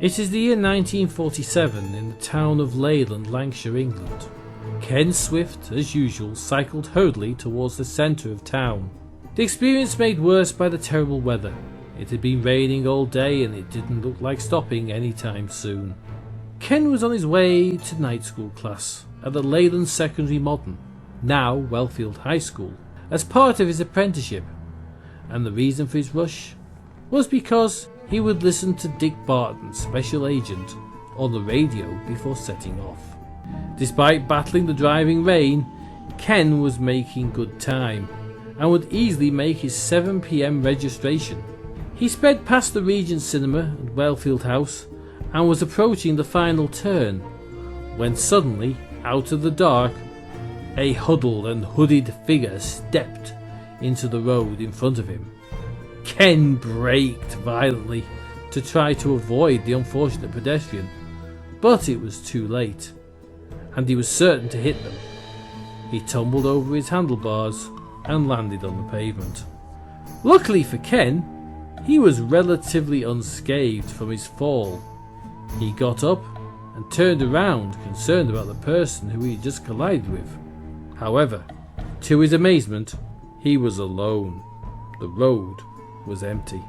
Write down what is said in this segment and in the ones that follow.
It is the year 1947 in the town of Leyland, Lancashire, England. Ken Swift, as usual, cycled hurriedly towards the centre of town. The experience made worse by the terrible weather. It had been raining all day and it didn't look like stopping anytime soon. Ken was on his way to night school class at the Leyland Secondary Modern, now Wellfield High School, as part of his apprenticeship, and the reason for his rush was because he would listen to Dick Barton, Special Agent, on the radio before setting off. Despite battling the driving rain, Ken was making good time and would easily make his 7 PM registration. He sped past the Regent Cinema and Wellfield House and was approaching the final turn when suddenly, out of the dark, a huddled and hooded figure stepped into the road in front of him. Ken braked violently to try to avoid the unfortunate pedestrian, but it was too late, and he was certain to hit them. He tumbled over his handlebars and landed on the pavement. Luckily for Ken, he was relatively unscathed from his fall. He got up and turned around, concerned about the person who he had just collided with. However, to his amazement, he was alone. The road was empty.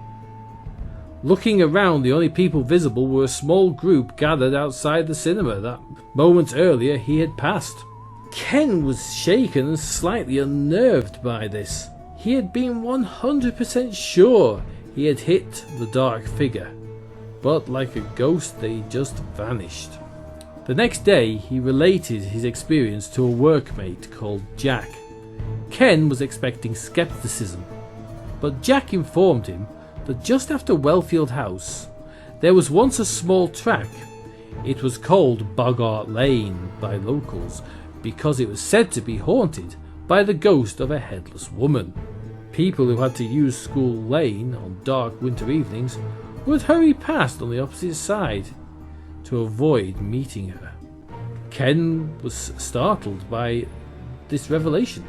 Looking around, the only people visible were a small group gathered outside the cinema that moments earlier he had passed. Ken was shaken and slightly unnerved by this. He had been 100% sure he had hit the dark figure, but like a ghost they just vanished. The next day he related his experience to a workmate called Jack. Ken was expecting skepticism, but Jack informed him that just after Wellfield House there was once a small track. It was called Boggart Lane by locals because it was said to be haunted by the ghost of a headless woman. People who had to use School Lane on dark winter evenings would hurry past on the opposite side to avoid meeting her. Ken was startled by this revelation.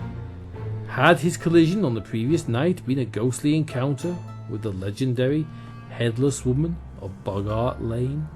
Had his collision on the previous night been a ghostly encounter with the legendary headless woman of Boggart Lane?